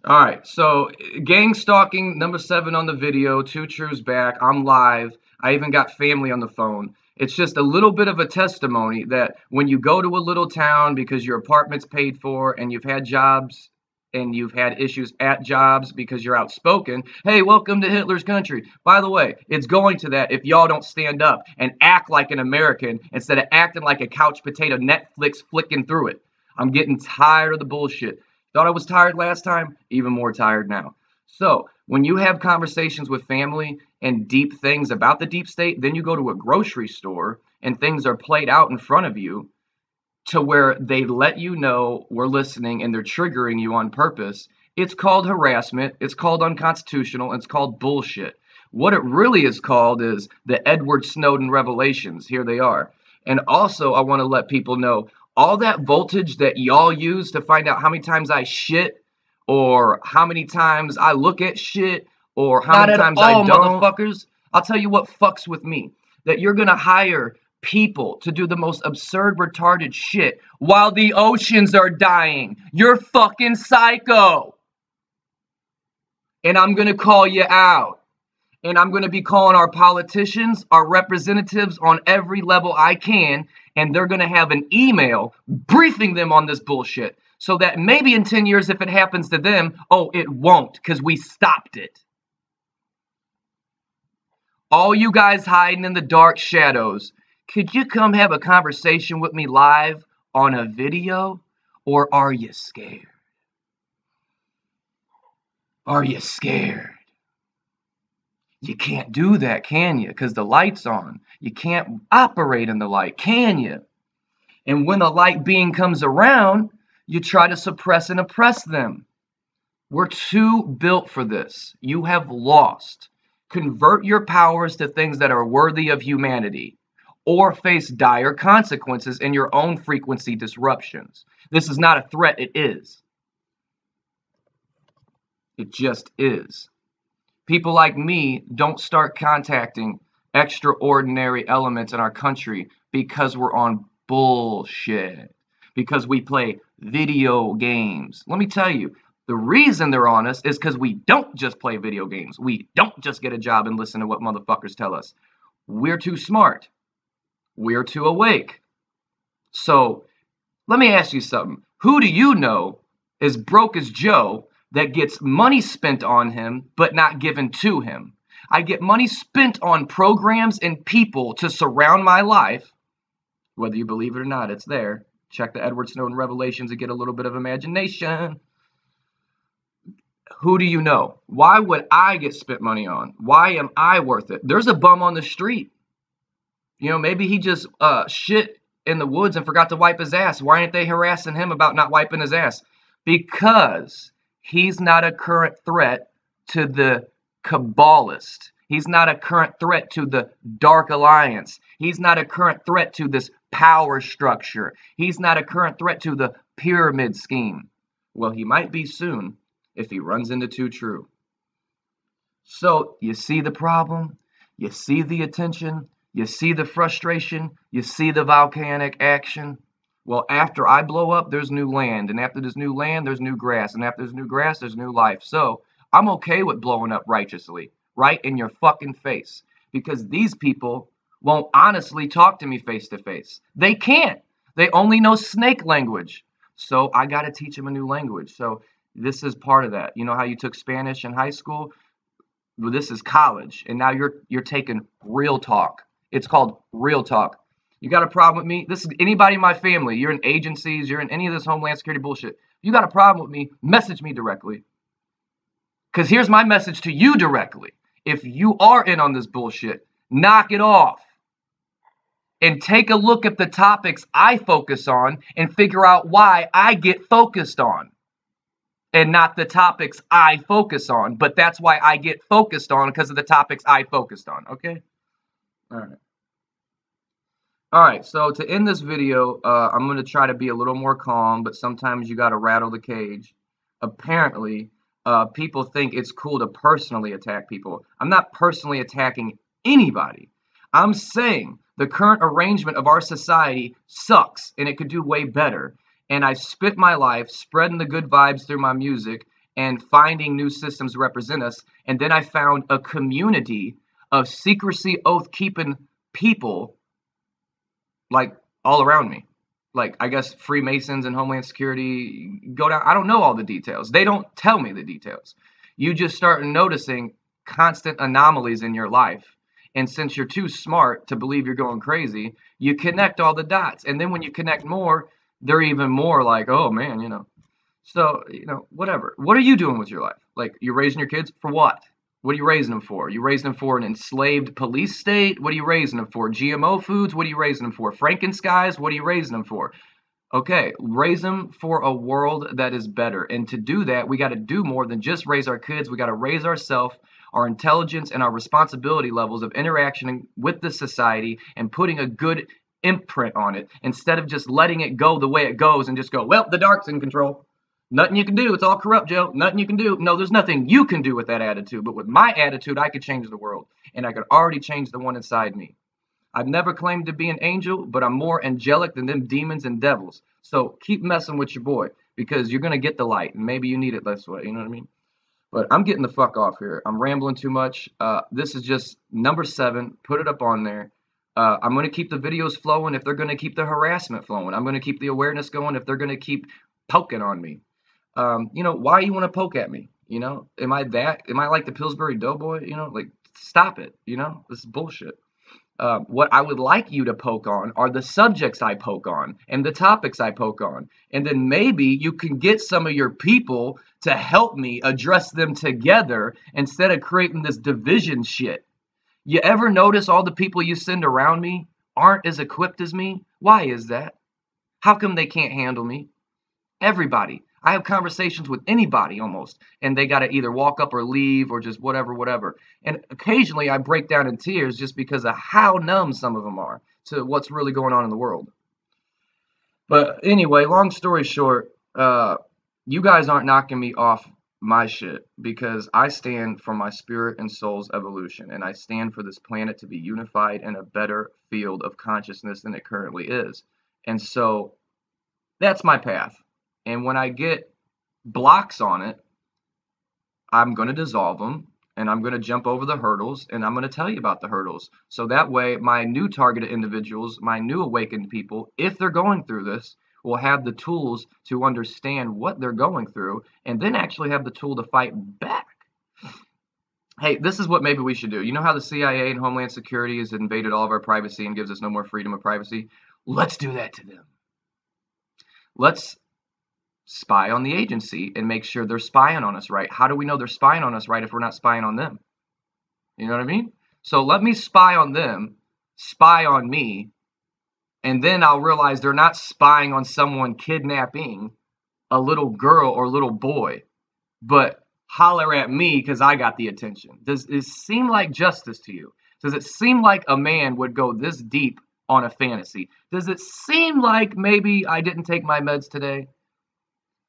All right, so gang stalking number 7 on the video. Two Trues back. I'm live. I even got family on the phone. It's just a little bit of a testimony that when you go to a little town because your apartment's paid for and you've had jobs and you've had issues at jobs because you're outspoken, hey, welcome to Hitler's country. By the way, it's going to that if y'all don't stand up and act like an American instead of acting like a couch potato Netflix flicking through it. I'm getting tired of the bullshit. Thought I was tired last time, even more tired now. So, when you have conversations with family and deep things about the deep state, then you go to a grocery store and things are played out in front of you to where they let you know we're listening and they're triggering you on purpose. It's called harassment, it's called unconstitutional, it's called bullshit. What it really is called is the Edward Snowden revelations. Here they are. And also, I want to let people know all that voltage that y'all use to find out how many times I shit or how many times I look at shit or how many times I don't. Motherfuckers, I'll tell you what fucks with me. That you're going to hire people to do the most absurd, retarded shit while the oceans are dying. You're fucking psycho. And I'm going to call you out. And I'm going to be calling our politicians, our representatives on every level I can, and they're going to have an email briefing them on this bullshit so that maybe in 10 years, if it happens to them, oh, it won't because we stopped it. All you guys hiding in the dark shadows, could you come have a conversation with me live on a video, or are you scared? Are you scared? You can't do that, can you? Because the light's on. You can't operate in the light, can you? And when a light being comes around, you try to suppress and oppress them. We're too built for this. You have lost. Convert your powers to things that are worthy of humanity, or face dire consequences in your own frequency disruptions. This is not a threat, it is. It just is. People like me don't start contacting extraordinary elements in our country because we're on bullshit, because we play video games. Let me tell you, the reason they're on us is because we don't just play video games. We don't just get a job and listen to what motherfuckers tell us. We're too smart. We're too awake. So let me ask you something. Who do you know is broke as Joe that gets money spent on him but not given to him? I get money spent on programs and people to surround my life. Whether you believe it or not, it's there. Check the Edward Snowden revelations and get a little bit of imagination. Who do you know? Why would I get spent money on? Why am I worth it? There's a bum on the street. You know, maybe he just shit in the woods and forgot to wipe his ass. Why aren't they harassing him about not wiping his ass? Because he's not a current threat to the Kabbalist. He's not a current threat to the Dark Alliance. He's not a current threat to this power structure. He's not a current threat to the pyramid scheme. Well, he might be soon if he runs into Two True. So, you see the problem? You see the attention? You see the frustration? You see the volcanic action? Well, after I blow up, there's new land. And after there's new land, there's new grass. And after there's new grass, there's new life. So I'm okay with blowing up righteously, right in your fucking face. Because these people won't honestly talk to me face to face. They can't. They only know snake language. So I got to teach them a new language. So this is part of that. You know how you took Spanish in high school? Well, this is college. And now you're taking real talk. It's called real talk. You got a problem with me? This is anybody in my family. You're in agencies. You're in any of this Homeland Security bullshit. You got a problem with me? Message me directly. Because here's my message to you directly. If you are in on this bullshit, knock it off. And take a look at the topics I focus on and figure out why I get focused on. And not the topics I focus on. But that's why I get focused on, because of the topics I focused on. Okay? All right. All right, so to end this video, I'm going to try to be a little more calm, but sometimes you got to rattle the cage. Apparently, people think it's cool to personally attack people. I'm not personally attacking anybody. I'm saying the current arrangement of our society sucks, and it could do way better. And I spent my life spreading the good vibes through my music and finding new systems to represent us. And then I found a community of secrecy oath keeping people like all around me. Like, I guess Freemasons and Homeland Security go down. I don't know all the details. They don't tell me the details. You just start noticing constant anomalies in your life. And since you're too smart to believe you're going crazy, you connect all the dots. And then when you connect more, they're even more like, oh man, you know. So, you know, whatever. What are you doing with your life? Like, you're raising your kids for what? What are you raising them for? You raising them for an enslaved police state? What are you raising them for? GMO foods? What are you raising them for? Frankenskies? What are you raising them for? Okay, raise them for a world that is better. And to do that, we got to do more than just raise our kids. We got to raise ourselves, our intelligence, and our responsibility levels of interaction with the society and putting a good imprint on it instead of just letting it go the way it goes and just go, well, the dark's in control. Nothing you can do. It's all corrupt, Joe. Nothing you can do. No, there's nothing you can do with that attitude. But with my attitude, I could change the world. And I could already change the one inside me. I've never claimed to be an angel, but I'm more angelic than them demons and devils. So keep messing with your boy because you're going to get the light. And maybe you need it this way. You know what I mean? But I'm getting the fuck off here. I'm rambling too much. This is just number 7. Put it up on there. I'm going to keep the videos flowing if they're going to keep the harassment flowing. I'm going to keep the awareness going if they're going to keep poking on me. You know, why you want to poke at me? You know, am I like the Pillsbury Doughboy? You know, like, stop it. You know, this is bullshit. What I would like you to poke on are the subjects I poke on and the topics I poke on. And then maybe you can get some of your people to help me address them together instead of creating this division shit. You ever notice all the people you send around me aren't as equipped as me? Why is that? How come they can't handle me? Everybody. I have conversations with anybody almost, and they got to either walk up or leave or just whatever. And occasionally I break down in tears just because of how numb some of them are to what's really going on in the world. But anyway, long story short, you guys aren't knocking me off my shit because I stand for my spirit and soul's evolution, and I stand for this planet to be unified in a better field of consciousness than it currently is. And so that's my path. And when I get blocks on it, I'm going to dissolve them and I'm going to jump over the hurdles and I'm going to tell you about the hurdles. So that way, my new targeted individuals, my new awakened people, if they're going through this, will have the tools to understand what they're going through and then actually have the tool to fight back. Hey, this is what maybe we should do. You know how the CIA and Homeland Security has invaded all of our privacy and gives us no more freedom of privacy? Let's do that to them. Let's spy on the agency and make sure they're spying on us right. How do we know they're spying on us right if we're not spying on them? You know what I mean? So let me spy on them, spy on me, and then I'll realize they're not spying on someone kidnapping a little girl or little boy, but holler at me because I got the attention. Does it seem like justice to you? Does it seem like a man would go this deep on a fantasy? Does it seem like maybe I didn't take my meds today?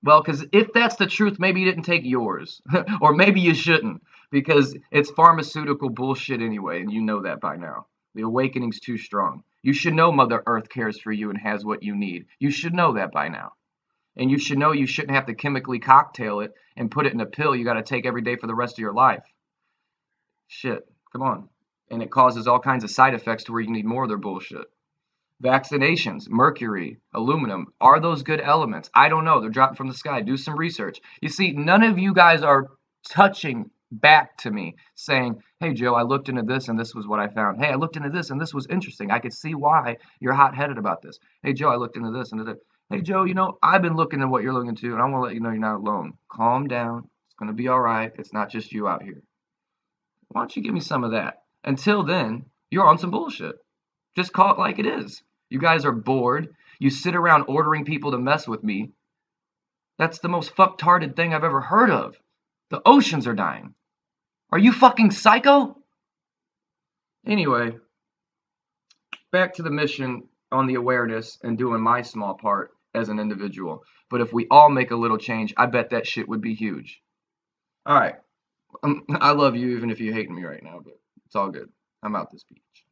Well, because if that's the truth, maybe you didn't take yours. Or maybe you shouldn't, because it's pharmaceutical bullshit anyway, and you know that by now. The awakening's too strong. You should know Mother Earth cares for you and has what you need. You should know that by now. And you should know you shouldn't have to chemically cocktail it and put it in a pill you got to take every day for the rest of your life. Shit, come on. And it causes all kinds of side effects to where you need more of their bullshit. Vaccinations, mercury, aluminum, are those good elements? I don't know. They're dropping from the sky. Do some research. You see, none of you guys are touching back to me saying, hey, Joe, I looked into this and this was what I found. Hey, I looked into this and this was interesting. I could see why you're hot-headed about this. Hey, Joe, I looked into this and that. Hey, Joe, you know, I've been looking at what you're looking into, and I want to let you know you're not alone. Calm down. It's going to be all right. It's not just you out here. Why don't you give me some of that? Until then, you're on some bullshit. Just call it like it is. You guys are bored. You sit around ordering people to mess with me. That's the most fucktarded thing I've ever heard of. The oceans are dying. Are you fucking psycho? Anyway, back to the mission on the awareness and doing my small part as an individual. But if we all make a little change, I bet that shit would be huge. All right. I love you even if you hate me right now, but it's all good. I'm out this beach.